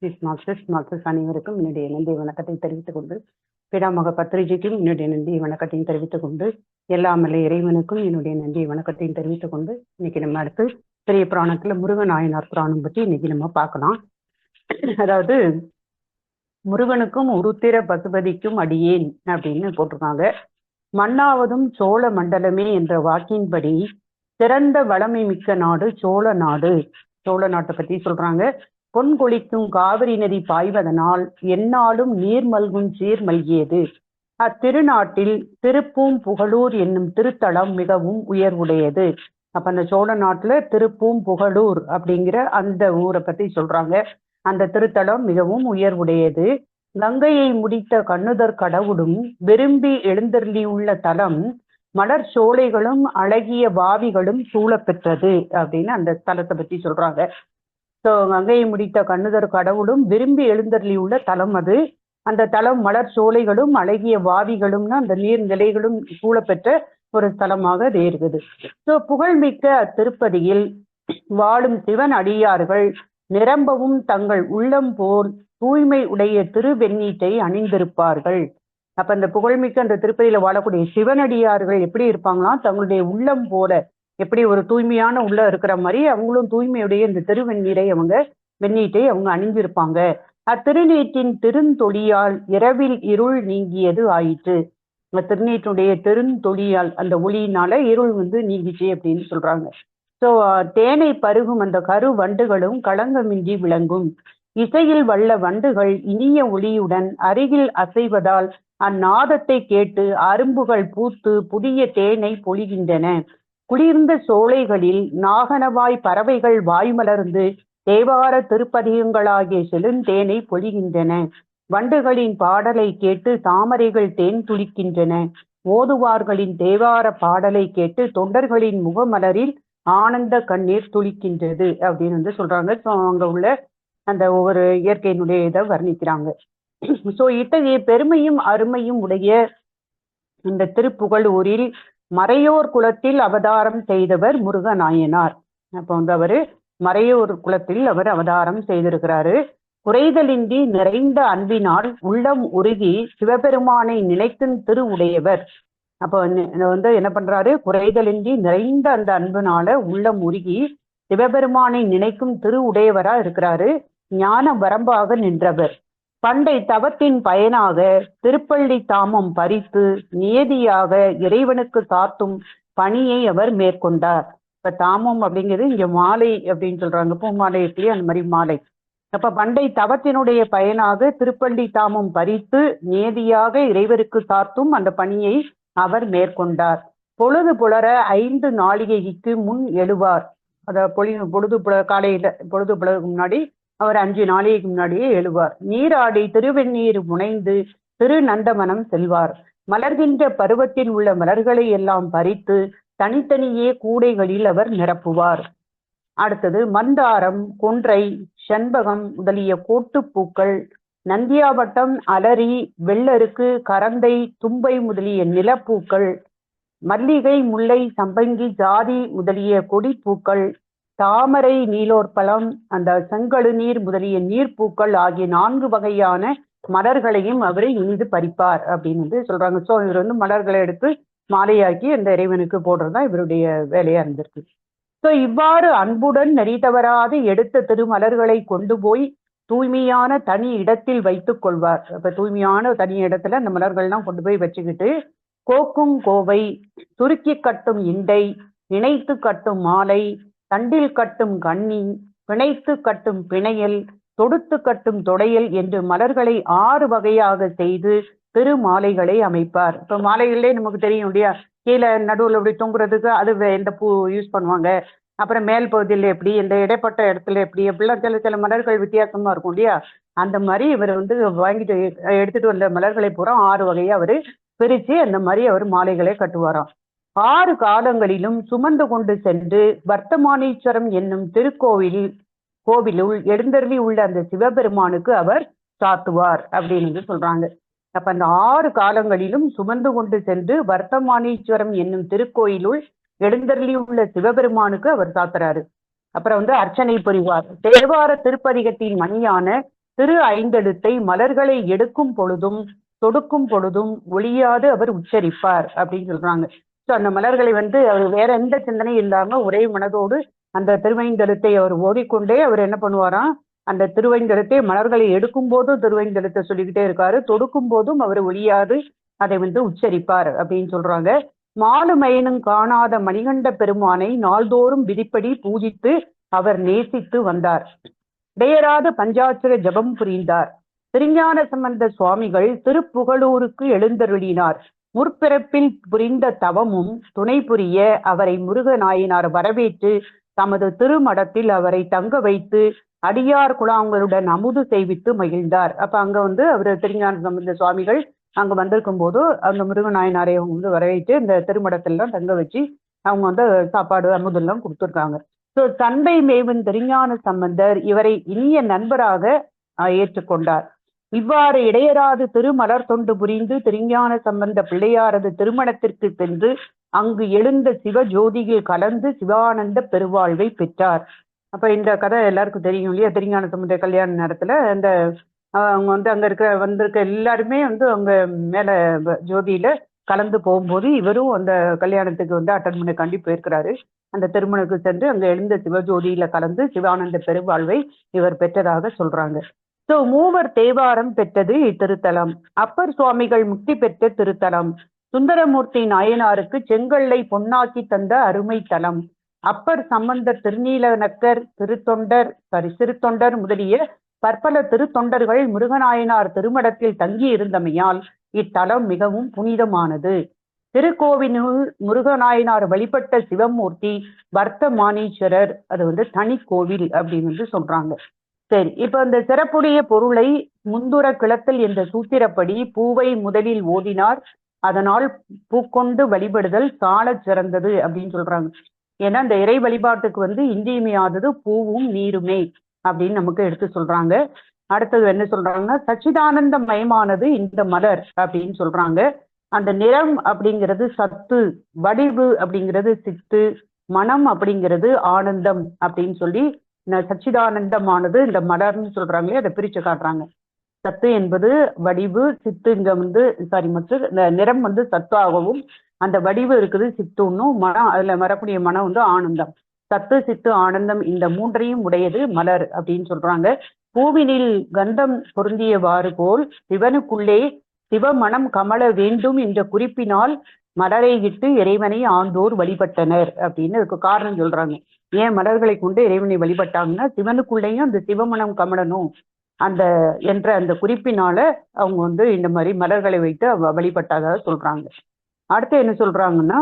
Marxist அனைவருக்கும் என்னுடைய நன்றி வணக்கத்தை தெரிவித்துக் கொண்டு, பிடாமக பத்திரிகைக்கும் என்னுடைய நன்றி வணக்கத்தையும் தெரிவித்துக் கொண்டு, எல்லாமல்ல இறைவனுக்கும் என்னுடைய நன்றி வணக்கத்தையும் தெரிவித்துக் கொண்டு, இன்னைக்கு நம்ம அடுத்து பெரிய புராணத்துல முருகன் நாயனார் புராணம் பற்றி இன்னைக்கு நம்ம பார்க்கலாம். அதாவது முருகனுக்கும் உருத்திர பசுபதிக்கும் அடியேன் அப்படின்னு போட்டிருக்காங்க. மன்னாவதும் சோழ மண்டலமே என்ற வாக்கின்படி சிறந்த வளமை மிக்க நாடு சோழ நாடு. சோழ நாட்டை பத்தி சொல்றாங்க. பொன் கொளிக்கும் காவிரி நதி பாய்வதனால் எந்நாளும் நீர் மல்கும் சீர் மல்கியது. அத்திருநாட்டில் திருப்பூம் புகழூர் என்னும் திருத்தலம் மிகவும் உயர்வுடையது. அப்ப அந்த சோழ நாட்டுல திருப்பூம் புகழூர் அப்படிங்கிற அந்த ஊரை பத்தி சொல்றாங்க. அந்த திருத்தலம் மிகவும் உயர்வுடையது. கங்கையை முடித்த கண்ணுதர் கடவுளும் விரும்பி எழுந்தருளியுள்ள தலம் மலர் சோலைகளும் அழகிய வாவிகளும் சூழப்பெற்றது அப்படின்னு அந்த ஸ்தலத்தை பத்தி சொல்றாங்க. ஸோ கங்கையை முடித்த கண்ணுதர் கடவுளும் விரும்பி எழுந்தருளியுள்ள தலம் அது. அந்த தலம் மலர் சோலைகளும் அழகிய வாவிகளும்னா அந்த நீர்நிலைகளும் சூழப்பெற்ற ஒரு ஸ்தலமாக அது இருக்குது. ஸோ புகழ்மிக்க அத்திருப்பதியில் வாழும் சிவன் அடியார்கள் நிரம்பவும் தங்கள் உள்ளம் போல் தூய்மை உடைய திருவெண்ணீட்டை அணிந்திருப்பார்கள். அப்ப அந்த புகழ்மிக்க அந்த திருப்பதியில வாழக்கூடிய சிவனடியார்கள் எப்படி இருப்பாங்களாம், தங்களுடைய உள்ளம் போல எப்படி ஒரு தூய்மையான உள்ள இருக்கிற மாதிரி அவங்களும் தூய்மையுடைய இந்த திருவெண்ணீரை வெண்ணீட்டை அவங்க அணிஞ்சிருப்பாங்க. அத்திருநீற்றின் திருந்தொழியால் இரவில் இருள் நீங்கியது ஆயிற்று. திருநீற்றுடைய திருந்தொழியால் அந்த ஒளியினால இருள் நீங்கிச்சு அப்படின்னு சொல்றாங்க. ஸோ தேனை பருகும் அந்த கரு வண்டுகளும் களங்கமின்றி விளங்கும். இசையில் வல்ல வண்டுகள் இனிய ஒளியுடன் அருகில் அசைவதால் அந்நாதத்தை கேட்டு அரும்புகள் பூத்து புதிய தேனை பொழிகின்றன. குளிர்ந்த சோலைகளில் நாகனவாய் பறவைகள் வாய்மலர்ந்து தேவார திருப்பதிகங்களாகிய செழுந்தேனை பொழிகின்றன. வண்டுகளின் பாடலை கேட்டு தாமரைகள் தேன் துளிக்கின்றன. ஓதுவார்களின் தேவார பாடலை கேட்டு தொண்டர்களின் முகமலரில் ஆனந்த கண்ணீர் துளிக்கின்றது அப்படின்னு சொல்றாங்க. ஸோ அங்க உள்ள அந்த ஒவ்வொரு இயற்கையினுடைய இதை வர்ணிக்கிறாங்க. ஸோ இத்தகைய பெருமையும் அருமையும் உடைய இந்த திருப்புகழூரில் மறையோர் குலத்தில் அவதாரம் செய்தவர் முருகநாயனார். அப்போ அவரு மறையோர் குலத்தில் அவர் அவதாரம் செய்திருக்கிறாரு. குறைதலின்றி நிறைந்த அன்பினால் உள்ளம் உருகி சிவபெருமானை நினைக்கும் திரு உடையவர். அப்போ என்ன பண்றாரு, குறைதலின்றி நிறைந்த அந்த அன்பினால உள்ளம் உருகி சிவபெருமானை நினைக்கும் திரு உடையவரா இருக்கிறாரு. ஞான வரம்பாக நின்றவர். பண்டை தவத்தின் பயனாக திருப்பள்ளி தாமம் பறித்து நியதியாக இறைவனுக்கு சாத்தும் பணியை அவர் மேற்கொண்டார். இப்ப தாமம் அப்படிங்கிறது இங்க மாலை அப்படின்னு சொல்றாங்க. பூ மாலை எப்படி அந்த மாதிரி மாலை. அப்ப பண்டை தவத்தினுடைய பயனாக திருப்பள்ளி தாமம் பறித்து நியதியாக இறைவருக்கு சாத்தும் அந்த பணியை அவர் மேற்கொண்டார். பொழுது புலர 5 நாளிகைக்கு முன் எழுவார். பொழுது காலையில பொழுது புலருக்கு முன்னாடி அவர் 5 நாளிகைக்கு முன்னாடியே எழுவார். நீராடி திருவெண்ணீர் முனைந்து திருநந்தவனம் செல்வார். மலர்கின்ற பருவத்தில் உள்ள மலர்களை எல்லாம் பறித்து தனித்தனியே கூடைகளில் அவர் நிரப்புவார். அடுத்தது மந்தாரம், கொன்றை, செண்பகம் முதலிய கோட்டுப்பூக்கள், நந்தியாவட்டம், அலரி, வெள்ளருக்கு, கரந்தை, தும்பை முதலிய நிலப்பூக்கள், மல்லிகை, முல்லை, சம்பங்கி, ஜாதி முதலிய கொடிப்பூக்கள், தாமரை, நீலோற்பலம், அந்த செங்கழு நீர் முதலிய நீர்ப்பூக்கள் ஆகிய 4 வகையான மலர்களையும் அவரை இனிது பறிப்பார் அப்படின்னு சொல்றாங்க. ஸோ இவர் மலர்களை எடுத்து மாலையாக்கி அந்த இறைவனுக்கு போடுறதுதான் இவருடைய வேலையா இருந்திருக்கு. ஸோ இவ்வாறு அன்புடன் நெறி தவறாது எடுத்த திருமலர்களை கொண்டு போய் தூய்மையான தனி இடத்தில் வைத்துக் கொள்வார். அப்ப தூய்மையான தனி இடத்துல அந்த மலர்கள்லாம் கொண்டு போய் வச்சுக்கிட்டு கோக்கும் கோவை, சுருக்கி கட்டும் இண்டை, இணைத்து கட்டும் மாலை, தண்டில் கட்டும் கண்ணி, பிணைத்து கட்டும் பிணையல், தொடுத்து கட்டும் தொடையல் என்று மலர்களை 6 வகையாக செய்து திருமாலைகளை அமைப்பார். இப்ப மாலைகளே நமக்கு தெரியும் இல்லையா, கீழே நடுவில் அப்படி தொங்குறதுக்கு அது எந்த பூ யூஸ் பண்ணுவாங்க, அப்புறம் மேல் பகுதியில் எப்படி, இந்த இடைப்பட்ட இடத்துல எப்படி, அப்படிலாம் சில மலர்கள் வித்தியாசமா இருக்கும் இல்லையா. அந்த மாதிரி இவர் வாங்கிட்டு எடுத்துட்டு வந்த மலர்களை பூரா 6 வகையா அவரு பிரிச்சு அந்த மாதிரி அவர் மாலைகளை கட்டுவாராம். 6 காலங்களிலும் சுமந்து கொண்டு சென்று வர்த்தமானீஸ்வரம் என்னும் கோவிலுள் எழுந்தருளி உள்ள அந்த சிவபெருமானுக்கு அவர் சாத்துவார் அப்படின்னு சொல்றாங்க. அப்ப அந்த 6 காலங்களிலும் சுமந்து கொண்டு சென்று வர்த்தமானீஸ்வரம் என்னும் திருக்கோயிலுள் எழுந்தருளி உள்ள சிவபெருமானுக்கு அவர் சாத்துறாரு. அப்புறம் அர்ச்சனை புரிவார். தேவார திருப்பதிகத்தின் மணியான திரு ஐந்தெழுத்தை மலர்களை எடுக்கும் பொழுதும் தொடுக்கும் பொழுதும் ஒழியாது அவர் உச்சரிப்பார் அப்படின்னு சொல்றாங்க. ஸோ அந்த மலர்களை அவர் வேற எந்த சிந்தனையும் இல்லாம ஒரே மனதோடு அந்த திருவைந்தெழுத்தை அவர் ஓடிக்கொண்டே அவர் என்ன பண்ணுவாராம், அந்த திருவைந்தெழுத்தை மலர்களை எடுக்கும் போதும் திருவைந்தெழுத்தை சொல்லிக்கிட்டே இருக்காரு, தொடுக்கும் போதும் அவர் ஒழியாது அதை உச்சரிப்பார் அப்படின்னு சொல்றாங்க. மாலுமயனும் காணாத மணிகண்ட பெருமானை நாள்தோறும் விதிப்படி பூஜித்து அவர் நேசித்து வந்தார். இடையராது பஞ்சாட்சர ஜபம் புரிந்தார். திருஞான சம்பந்த சுவாமிகள் திருப்புகழூருக்கு எழுந்தருளினார். முற்பிறப்பில் புரிந்த தவமும் துணை புரிய அவரை முருகநாயனார் வரவேற்று தமது திருமடத்தில் அவரை தங்க வைத்து அடியார் குழாங்களுடன் அமுது செய்வித்து மகிழ்ந்தார். அப்ப அங்க அவர் திருஞான சம்பந்த சுவாமிகள் அங்க வந்திருக்கும் போது அந்த முருகநாயனாரை அவங்க வரவேற்று இந்த திருமடத்திலாம் தங்க வச்சு அவங்க சாப்பாடு அமுதெல்லாம் கொடுத்துருக்காங்க. ஸோ தந்தை மேவன் திருஞான சம்பந்தர் இவரை இனிய நண்பராக ஏற்றுக்கொண்டார். இவ்வாறு இடையராது திருமலர் தொண்டு புரிந்து திருஞான சம்பந்த பிள்ளையாரது திருமணத்திற்கு சென்று அங்கு எழுந்த சிவ ஜோதியில் கலந்து சிவானந்த பெருவாழ்வை பெற்றார். அப்ப இந்த கதை எல்லாருக்கும் தெரியும் இல்லையா? திருஞான சம்பந்த கல்யாண நேரத்துல அந்த அவங்க அங்க வந்திருக்க எல்லாருமே அவங்க மேல ஜோதியில கலந்து போகும்போது இவரும் அந்த கல்யாணத்துக்கு அட்டன் பண்ண கண்டி போயிருக்கிறாரு. அந்த திருமணத்துக்கு சென்று அங்க எழுந்த சிவஜோதியில கலந்து சிவானந்த பெருவாழ்வை இவர் பெற்றதாக சொல்றாங்க. ஸோ மூவர் தேவாரம் பெற்றது இத்திருத்தலம். அப்பர் சுவாமிகள் முக்தி பெற்ற திருத்தலம். சுந்தரமூர்த்தி நாயனாருக்கு செங்கல்லை பொன்னாக்கி தந்த அருமை தலம். அப்பர் சம்பந்தர் திருநீலநக்கர் சிறுத்தொண்டர் முதலிய பற்பல திருத்தொண்டர்கள் முருகநாயனார் திருமடத்தில் தங்கி இருந்தமையால் இத்தலம் மிகவும் புனிதமானது. திருக்கோவினுள் முருகநாயனார் வழிபட்ட சிவமூர்த்தி வர்த்தமானீஸ்வரர், அது தனி கோவில் அப்படின்னு சொல்றாங்க. சரி, இப்ப அந்த சிறப்புடைய பொருளை முந்துர கிளத்தல் என்ற சூத்திரப்படி பூவை முதலில் ஓதினார், அதனால் பூக்கொண்டு வழிபடுதல் சால சிறந்தது அப்படின்னு சொல்றாங்க. ஏன்னா இந்த இறை வழிபாட்டுக்கு இன்றியமையாதது பூவும் நீருமே அப்படின்னு நமக்கு எடுத்து சொல்றாங்க. அடுத்தது என்ன சொல்றாங்கன்னா, சச்சிதானந்த மயமானது இந்த மலர் அப்படின்னு சொல்றாங்க. அந்த நிறம் அப்படிங்கிறது சத்து, வடிவு அப்படிங்கிறது சித்து, மனம் அப்படிங்கிறது ஆனந்தம் அப்படின்னு சொல்லி சச்சிதானந்தமானது இந்த மலர்னு சொல்றாங்களே அதை பிரிச்சு காட்டுறாங்க. சத்து என்பது வடிவு, சித்து இந்த நிறம் சத்தாகவும் அந்த வடிவு இருக்குது சித்துன்னும், மனம் அதுல வரக்கூடிய மனம் ஆனந்தம். சத்து சித்து ஆனந்தம் இந்த மூன்றையும் உடையது மலர் அப்படின்னு சொல்றாங்க. பூவினில் கந்தம் பொருந்தியவாறு போல் சிவனுக்குள்ளே சிவமனம் கமல வேண்டும் என்ற குறிப்பினால் மலரை இட்டு இறைவனை ஆண்டோர் வழிபட்டனர் அப்படின்னு அதுக்கு காரணம் சொல்றாங்க. ஏன் மலர்களை கொண்டு இறைவனை வழிபட்டாங்கன்னா, சிவனுக்குள்ளேயும் அந்த சிவமனம் கமலணும் என்ற அந்த குறிப்பினால அவங்க இந்த மாதிரி மலர்களை வைத்து வழிபட்டதாக சொல்றாங்க. அடுத்து என்ன சொல்றாங்கன்னா,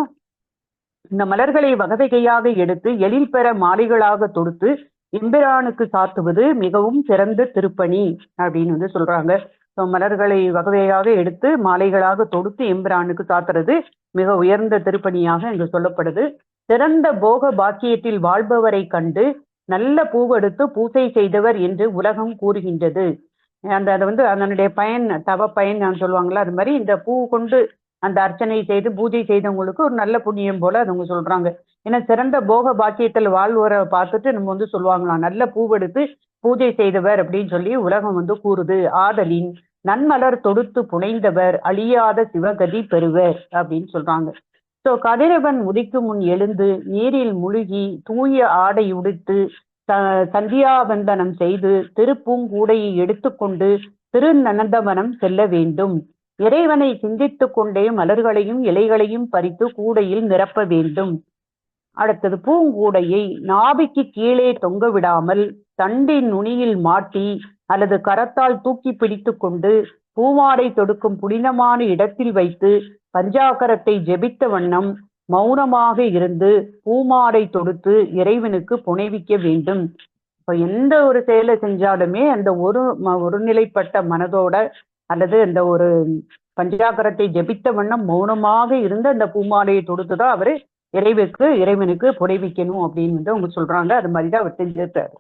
இந்த மலர்களை வகையாக எடுத்து எழில் பெற மாலைகளாக தொடுத்து எம்பிரானுக்கு சாத்துவது மிகவும் சிறந்த திருப்பணி அப்படின்னு சொல்றாங்க. மலர்களை வகையாக எடுத்து மாலைகளாக தொடுத்து எம்பிரானுக்கு சாத்துறது மிக உயர்ந்த திருப்பணியாக இங்கு சொல்லப்படுது. சிறந்த போக பாக்கியத்தில் வாழ்பவரை கண்டு நல்ல பூவெடுத்து பூசை செய்தவர் என்று உலகம் கூறுகின்றது. அதை அதனுடைய பயன், தவ பயன் சொல்லுவாங்களா, அது மாதிரி இந்த பூ கொண்டு அந்த அர்ச்சனை செய்து பூஜை செய்தவங்களுக்கு ஒரு நல்ல புண்ணியம் போல அது அவங்க சொல்றாங்க. ஏன்னா சிறந்த போக பாக்கியத்தில் வாழ்வரை பார்த்துட்டு நம்ம சொல்லுவாங்களாம், நல்ல பூவெடுத்து பூஜை செய்தவர் அப்படின்னு சொல்லி உலகம் கூறுது. ஆதலின் நன்மலர் தொடுத்து புனைந்தவர் அழியாத சிவகதி பெறுவர் அப்படின்னு சொல்றாங்க. ஸோ கதிரவன் உதிக்கும் முன் எழுந்து நீரில் முழுகி தூய ஆடை உடுத்து சந்தியாவந்தனம் செய்து திருப்பூங்கூடையை எடுத்துக்கொண்டு திருநந்தவனம் செல்ல வேண்டும். இறைவனை சிந்தித்து கொண்டே மலர்களையும் இலைகளையும் பறித்து கூடையில் நிரப்ப வேண்டும். அடுத்தது பூங்கூடையை நாபிக்கு கீழே தொங்க விடாமல் தண்டின் நுனியில் மாட்டி அல்லது கரத்தால் தூக்கி பிடித்து கொண்டு பூமாடை தொடுக்கும் புனிதமான இடத்தில் வைத்து பஞ்சாக்கரத்தை ஜெபித்த வண்ணம் மௌனமாக இருந்து பூமாடை தொடுத்து இறைவனுக்கு புனைவிக்க வேண்டும். இப்ப எந்த ஒரு செயலை செஞ்சாலுமே அந்த ஒருநிலைப்பட்ட மனதோட அல்லது அந்த ஒரு பஞ்சாக்கரத்தை ஜெபித்த வண்ணம் மௌனமாக இருந்து அந்த பூமாலையை தொடுத்துதான் அவரு இறைவனுக்கு புனைவிக்கணும் அப்படின்னு அவங்க சொல்றாங்க. அது மாதிரிதான் அவர் செஞ்சிருக்காரு.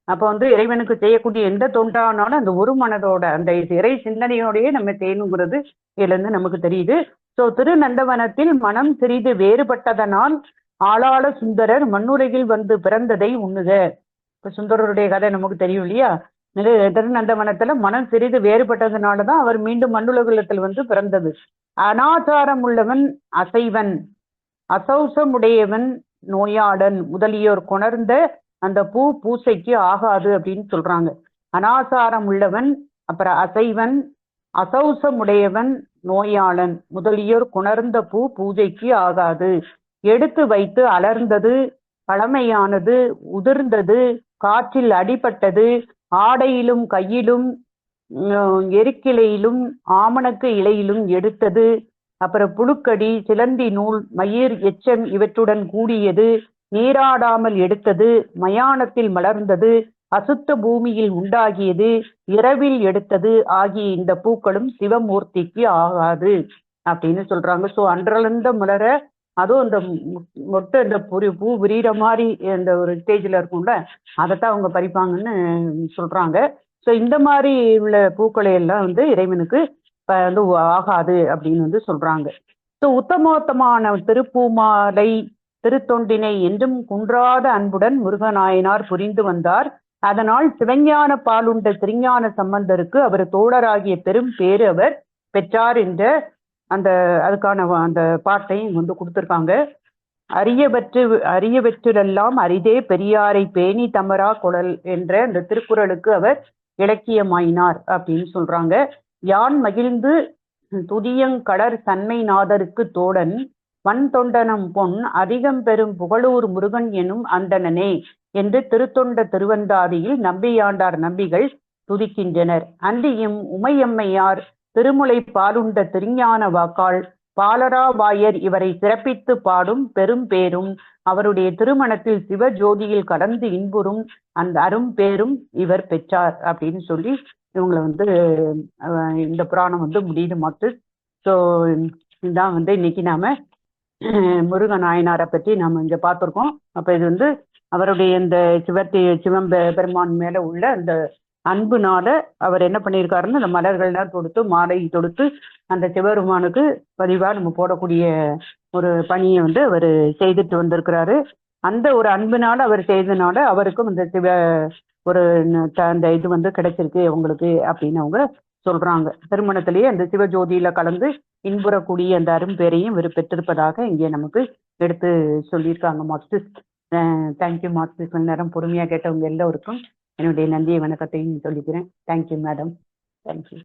அப்ப இறைவனுக்கு செய்யக்கூடிய எந்த தொண்டானாலும் அந்த ஒரு மனதோட அந்த இறை சிந்தனையோடயே நம்ம செய்யணுங்கிறது இதுல இருந்து நமக்கு தெரியுது. சோ திருநந்தவனத்தில் மனம் சிறிது வேறுபட்டதனால் ஆளாள சுந்தரர் மண்ணுலகில் பிறந்ததை உண்ணுக. இப்ப சுந்தரருடைய கதை நமக்கு தெரியும் இல்லையா? திருநந்தவனத்துல மனம் சிறிது வேறுபட்டதுனாலதான் அவர் மீண்டும் மண்ணுலகுலத்தில் வந்து பிறந்தது. அனாச்சாரம் உள்ளவன் அசைவன், அசௌசமுடையவன் நோயாளன் முதலியோர் கொணர்ந்த அந்த பூசைக்கு ஆகாது அப்படின்னு சொல்றாங்க. அனாசாரம் உள்ளவன், அப்புறம் அசைவன், அசௌசமுடையவன் நோயாளன் முதலியோர் கொணர்ந்த பூஜைக்கு ஆகாது. எடுத்து வைத்து அலர்ந்தது, பழமையானது, உதிர்ந்தது, காற்றில் அடிபட்டது, ஆடையிலும் கையிலும் எருக்கிளையிலும் ஆமணக்கு இலையிலும் எடுத்தது, அப்புறம் புழுக்கடி, சிலந்தி நூல், மயிர், எச்சம் இவற்றுடன் கூடியது, நீராடாமல் எடுத்தது, மயானத்தில் மலர்ந்தது, அசுத்த பூமியில் உண்டாகியது, இரவில் எடுத்தது ஆகிய இந்த பூக்களும் சிவமூர்த்திக்கு ஆகாது அப்படின்னு சொல்றாங்க. ஸோ அன்றளந்த மலர, அதுவும் அந்த மொட்டை இந்த பூ விரிகிற மாதிரி அந்த ஒரு ஸ்டேஜில் இருக்கும்ல, அதைத்தான் அவங்க பறிப்பாங்கன்னு சொல்றாங்க. ஸோ இந்த மாதிரி உள்ள பூக்களை எல்லாம் வந்து இறைவனுக்கு வந்து ஆகாது அப்படின்னு வந்து சொல்றாங்க. ஸோ உத்தமோத்தமான திருப்பூமாலை திருத்தொண்டினை என்றும் குன்றாத அன்புடன் முருகநாயனார் புரிந்து வந்தார். அதனால் சிவஞான பாலுண்ட திருஞான சம்பந்தருக்கு அவர் தோழராகிய பெரும் பேரு அவர் பெற்றார் என்ற அந்த அதுக்கான அந்த பாட்டையும் வந்து கொடுத்துருக்காங்க. அரியவற்றிலெல்லாம் அரிதே பெரியாரை பேணி தமரா குழல் என்ற அந்த திருக்குறளுக்கு அவர் இலக்கியமாயினார் அப்படின்னு சொல்றாங்க. யான் மகிழ்ந்து துதியங்கடர் சன்மை நாதருக்கு தோடன் வன் தொண்டனம் பொன் அதிகம் பெரும் புகழூர் முருகன் எனும் அந்தணனே என்று திருத்தொண்ட திருவந்தாதியில் நம்பியாண்டார் நம்பிகள் துதிக்கின்றனர். அன்றியும் உமையம்மையார் திருமுலை பாலுண்ட திருஞான வாக்காள் பாலராவாயர் இவரை சிறப்பித்து பாடும் பெரும் பேரும் அவருடைய திருமணத்தில் சிவஜோதியில் கடந்து இன்புறும் அந்த அரும் பேரும் இவர் பெற்றார் அப்படின்னு சொல்லி இவங்களை வந்து இந்த புராணம் வந்து முடியுது மாத்து. ஸோ இதுதான் வந்து இன்னைக்கு நாம முருகநாயனாரை பற்றி நாம் இங்கே பார்த்துருக்கோம். அப்போ இது வந்து அவருடைய இந்த சிவபெருமான் மேலே உள்ள அந்த அன்புனால அவர் என்ன பண்ணியிருக்காருன்னு அந்த மலர்கள்லாம் தொடுத்து மாலை தொடுத்து அந்த சிவபெருமானுக்கு பதிவாக நம்ம போடக்கூடிய ஒரு பணியை வந்து அவர் செய்துட்டு வந்திருக்கிறாரு. அந்த ஒரு அன்பினால அவர் செய்தனால அவருக்கும் இந்த ஒரு அந்த இது வந்து கிடைச்சிருக்கு உங்களுக்கு அப்படின்னு அவங்க சொல்றாங்க. திருமணத்திலேயே அந்த சிவஜோதியில கலந்து இன்புறக்கூடிய அந்த அரும்பேரையும் இவர் பெற்றிருப்பதாக இங்கே நமக்கு எடுத்து சொல்லியிருக்காங்க மார்க்சிஸ்ட். Thank you Marxist. நேரம் பொறுமையாக கேட்டவங்க எல்லோருக்கும் என்னுடைய நன்றியை வணக்கத்தையும் சொல்லிக்கிறேன். Thank you madam. தேங்க்யூ.